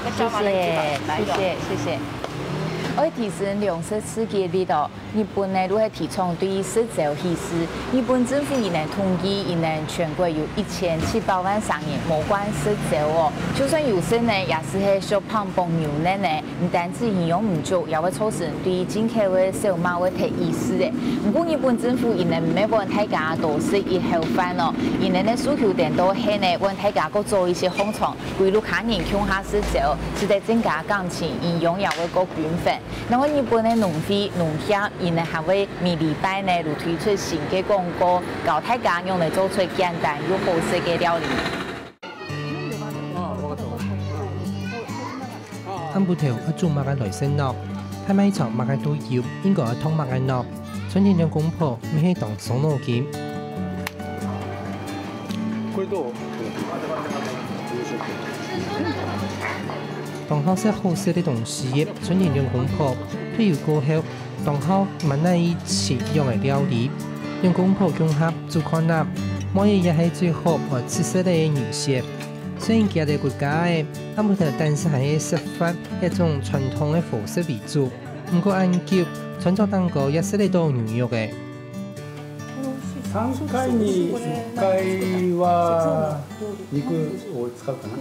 谢谢。为提升粮食刺激力度，日本呢都会提倡对食造稀释。日本政府已能统计，已能全国有1700万商人无关食造哦。就算有些呢，也是喺小胖帮牛奶呢，唔单止营养唔足，也会造成对进口的小麦会提意思的。不过日本政府已能唔要问大家多食一口饭哦，已能呢诉求点都系呢问大家个做一些宣传，规律客人强下食造，是在增加感情，营养也会个均分。然后日本的农会、农协，伊呢还会每礼拜呢都推出新嘅广告，教大家用来做出简单又好食嘅料理。暗部頭一做麥嘅來生樂，係咪場麥嘅都要應該係通麥嘅樂，春天將公婆咪係當手攞劍。當好食好食的東西，春天將公婆都要過後，當好萬那一起用嚟料理，用公婆融合做可能，每日也係最好和吃食的人士。雖然其他國家嘅暗部頭，但是係食法一種傳統嘅方式為主，不過研究傳統蛋糕也食得到牛肉嘅。3回に1回は肉を使うかな。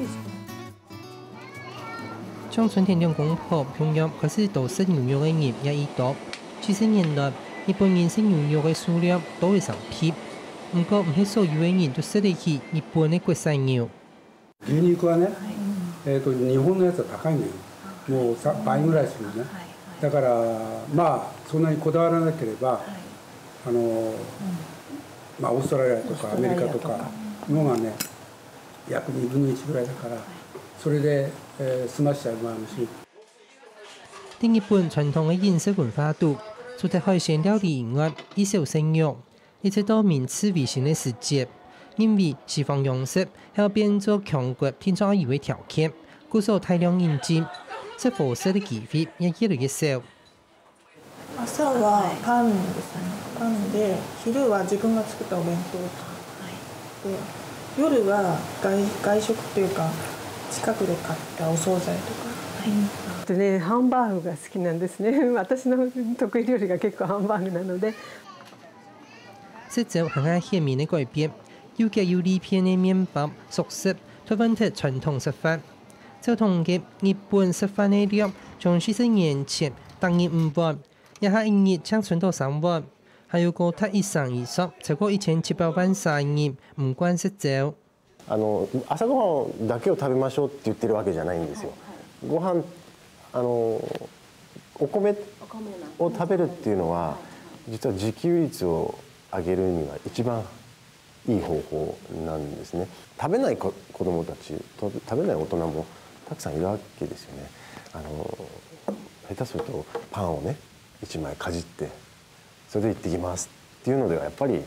像春天兩公婆平壤可是都食牛肉嘅人也已多。70年代，日本人食牛肉嘅數量都會上升，不過唔係所有嘅人都食得起日本嘅國産牛。牛肉はね、日本のやつは高いのよ。もう倍ぐらいするのね。だからまあそんなにこだわらなければ、まあオーストラリアとかアメリカとかのがね、約2分の1ぐらいだから、それで済ましちゃうもあるし。喺日本傳統嘅飲食文化度，除咗海鮮料理以外，以少生肉，一直到明治維新嘅時節。因為西方洋食係變作強國天災以為條件，故所大量引進，食貨色的機會也越來越少。朝はパンですね。パンで、昼は自分が作ったお弁当で、夜は外食というか近くで買ったお惣菜とか。ハンバーグが好きなんですね。私の得意料理が結構ハンバーグなので。食造係啱顯面嘅改變。要嘅要呢片嘅麵包熟食，推翻出傳統食法。就同嘅日本食法嘅料，從40年前當然5萬，一下一日將存到3萬，還有個他以上以上，超過1700萬商人唔關食造。朝ごはんだけを食べましょうって言ってるわけじゃないんですよ。ご飯お米を食べるっていうのは実は自給率を上げるには一番いい方法なんですね。食べない子どもたち、食べない大人もたくさんいるわけですよね。下手するとパンをね1枚かじってそれで行ってきますっていうのではやっぱり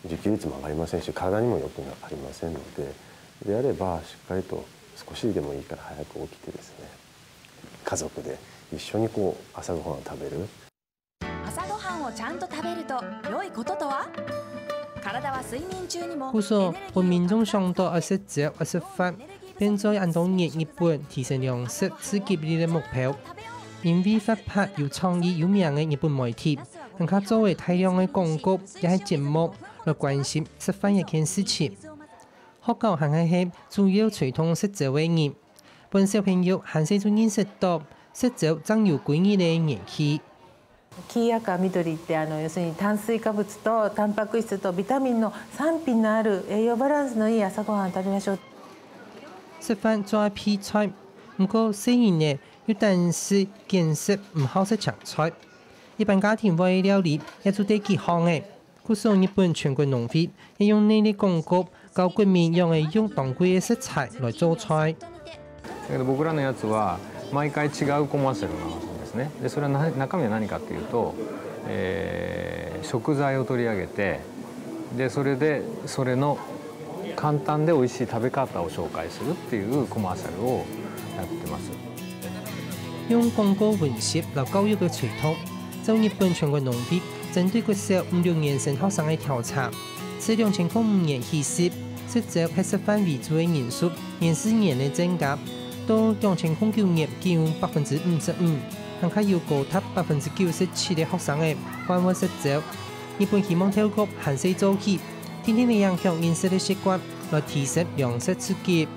自給率も上がりませんし、体にも良くありませんので、であればしっかりと少しでもいいから早く起きてですね、家族で一緒にこう朝ごはんを食べる。朝ごはんをちゃんと食べると良いこととは？故所本民眾上到而食造而食法，變在按當日日本提升糧食刺激力嘅目標。因為發拍有創意有名嘅日本媒體，能夠作為大量嘅廣告也係節目來關心食法一件事情。學校行係主要傳統食造嘅人，本小朋友還是做認識到食造將有幾年嘅年期。黄赤緑って要するに炭水化物とタンパク質とビタミンの3品のある栄養バランスのいい朝ごはん食べましょう。食飯做批菜，不過雖然呢有但是見識唔好食長菜，一般家庭為料理也做得幾好嘅。故所日本全國農會也用呢啲廣告教國民用嚟用當季嘅食材來做菜。だけど僕らのやつは毎回違うコマーシャルなの。でそれは中身は何かっていうと、食材を取り上げてでそれの簡単で美味しい食べ方を紹介するっていうコマーシャルをやってます。用廣告文學來教育嘅傳統，就日本全國農會針對個小5、6年生學生嘅調查，自2005年起時，食造係食飯為主嘅人數，年4年嘅增加。到2009年，只有55%，更加要高达97%的学生嘅返回實習。日本希望透過限制早起、天天嘅影響飲食嘅習慣，來提升糧食刺激。